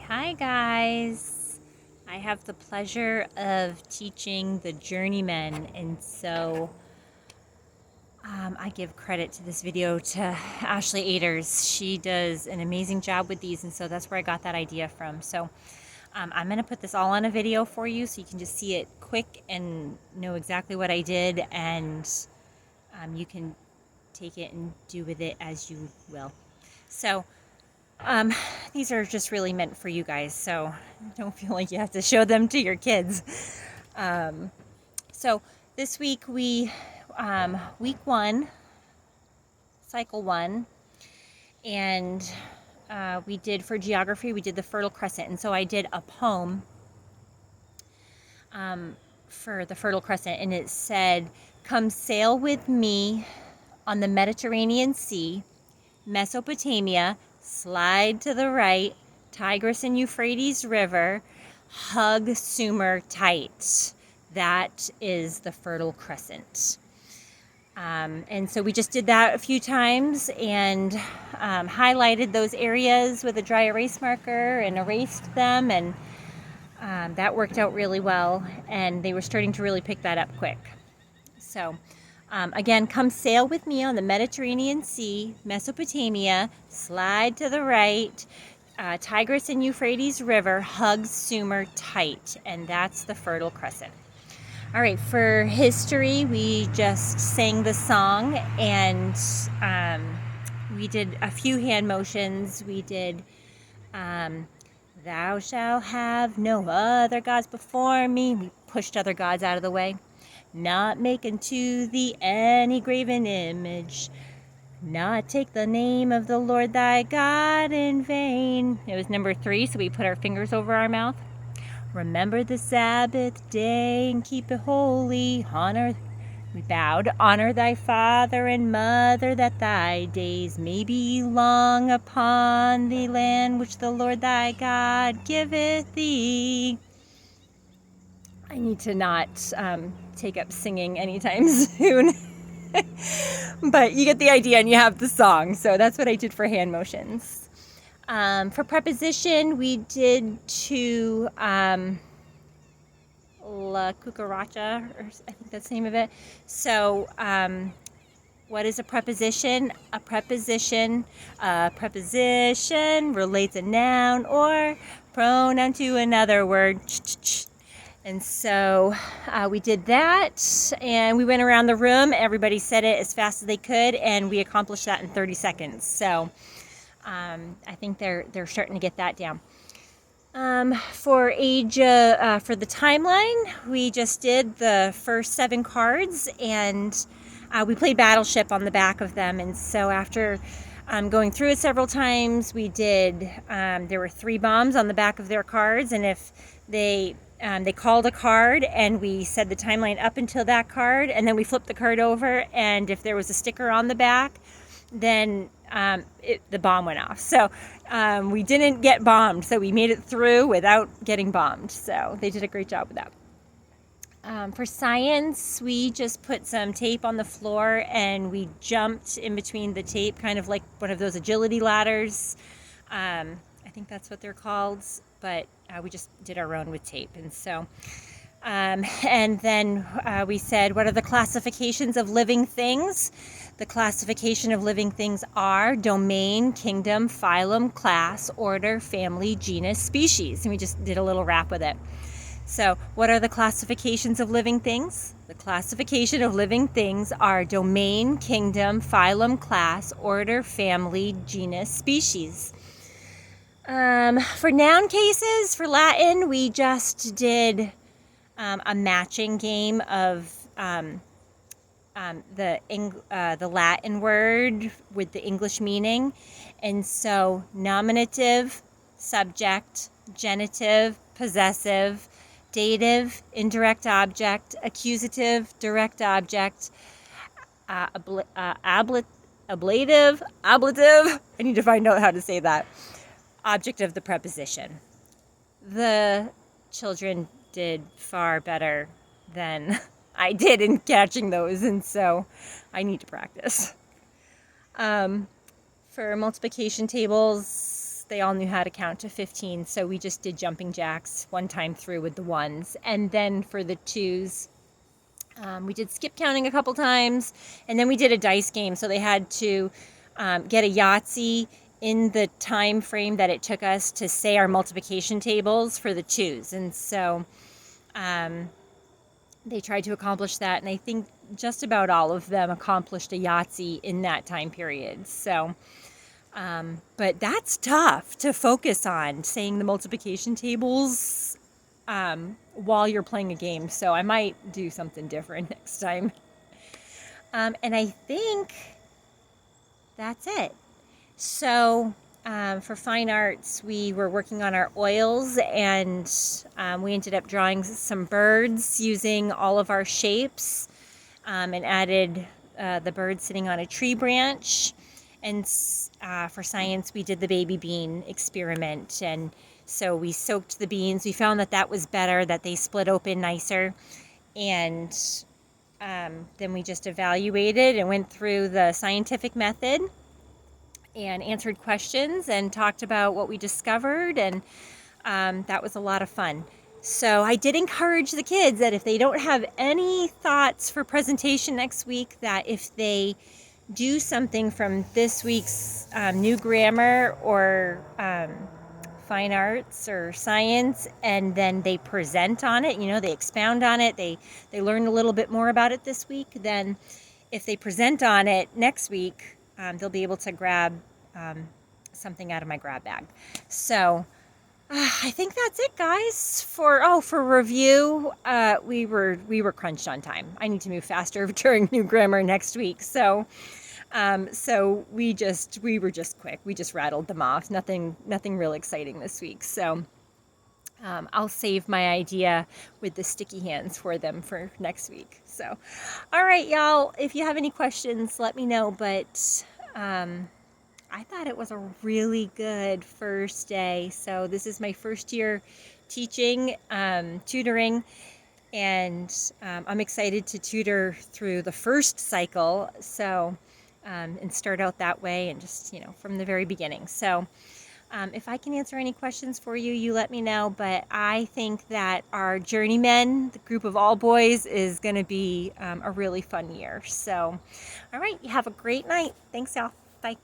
Hi guys. I have the pleasure of teaching the journeymen, and so I give credit to this video to Ashley Aders. She does an amazing job with these, and so that's where I got that idea from. So I'm going to put this all on a video for you so you can just see it quick and know exactly what I did, and you can take it and do with it as you will. So these are just really meant for you guys, so don't feel like you have to show them to your kids. So this week week 1, cycle 1, and we did, for geography, we did the Fertile Crescent, and so I did a poem for the Fertile Crescent, and it said, "Come sail with me on the Mediterranean Sea, Mesopotamia, slide to the right, Tigris and Euphrates River, hug Sumer tight." That is the Fertile Crescent. And so we just did that a few times and highlighted those areas with a dry erase marker and erased them, and that worked out really well, and they were starting to really pick that up quick. So again, come sail with me on the Mediterranean Sea, Mesopotamia, slide to the right, Tigris and Euphrates River, hug Sumer tight, and that's the Fertile Crescent. All right, for history, we just sang the song, and we did a few hand motions. We did, "Thou shalt have no other gods before me." We pushed other gods out of the way. "Not make unto thee any graven image. Not take the name of the Lord thy God in vain." It was number 3, so we put our fingers over our mouth. "Remember the Sabbath day and keep it holy. We bowed, honor thy father and mother, that thy days may be long upon the land which the Lord thy God giveth thee." I need to not take up singing anytime soon. But you get the idea and you have the song. So that's what I did for hand motions. For preposition, we did to La Cucaracha, or I think that's the name of it. So what is a preposition? A preposition relates a noun or pronoun to another word. And so we did that, and we went around the room. Everybody said it as fast as they could, and we accomplished that in 30 seconds. So I think they're starting to get that down. For the timeline, we just did the first 7 cards, and we played Battleship on the back of them. And so after going through it several times, we did, there were 3 bombs on the back of their cards, and if they called a card, and we said the timeline up until that card, and then we flipped the card over, and if there was a sticker on the back, then the bomb went off. So we didn't get bombed, so we made it through without getting bombed. So they did a great job with that. For science, we just put some tape on the floor, and we jumped in between the tape, kind of like one of those agility ladders. I think that's what they're called, but we just did our own with tape. And so, and then we said, what are the classifications of living things? The classification of living things are domain, kingdom, phylum, class, order, family, genus, species. And we just did a little rap with it. So what are the classifications of living things? The classification of living things are domain, kingdom, phylum, class, order, family, genus, species. For noun cases, for Latin, we just did a matching game of the Latin word with the English meaning. And so nominative, subject, genitive, possessive, dative, indirect object, accusative, direct object, ablative, I need to find out how to say that, object of the preposition. The children did far better than I did in catching those, and so I need to practice. For multiplication tables, they all knew how to count to 15, so we just did jumping jacks one time through with the ones. And then for the twos, we did skip counting a couple times, and then we did a dice game. So they had to get a Yahtzee in the time frame that it took us to say our multiplication tables for the twos. And so they tried to accomplish that, and I think just about all of them accomplished a Yahtzee in that time period. So, but that's tough to focus on, saying the multiplication tables while you're playing a game. So I might do something different next time. And I think that's it. So for fine arts, we were working on our oils, and we ended up drawing some birds using all of our shapes, and added the bird sitting on a tree branch. And for science, we did the baby bean experiment. And so we soaked the beans. We found that that was better, that they split open nicer. And then we just evaluated and went through the scientific method and answered questions and talked about what we discovered. And that was a lot of fun. So I did encourage the kids that if they don't have any thoughts for presentation next week, that if they do something from this week's new grammar or fine arts or science, and then they present on it, they expound on it, they learn a little bit more about it this week, then if they present on it next week, they'll be able to grab something out of my grab bag. So I think that's it, guys. For review, we were crunched on time. I need to move faster during new grammar next week. So we were just quick. We just rattled them off. Nothing real exciting this week. So I'll save my idea with the sticky hands for them for next week. So, all right, y'all. If you have any questions, let me know. But I thought it was a really good first day. So this is my first year teaching, tutoring, and I'm excited to tutor through the first cycle. So, and start out that way, and just, from the very beginning. So if I can answer any questions for you, you let me know. But I think that our journeymen, the group of all boys, is going to be a really fun year. So, all right, you have a great night. Thanks, y'all. Bye.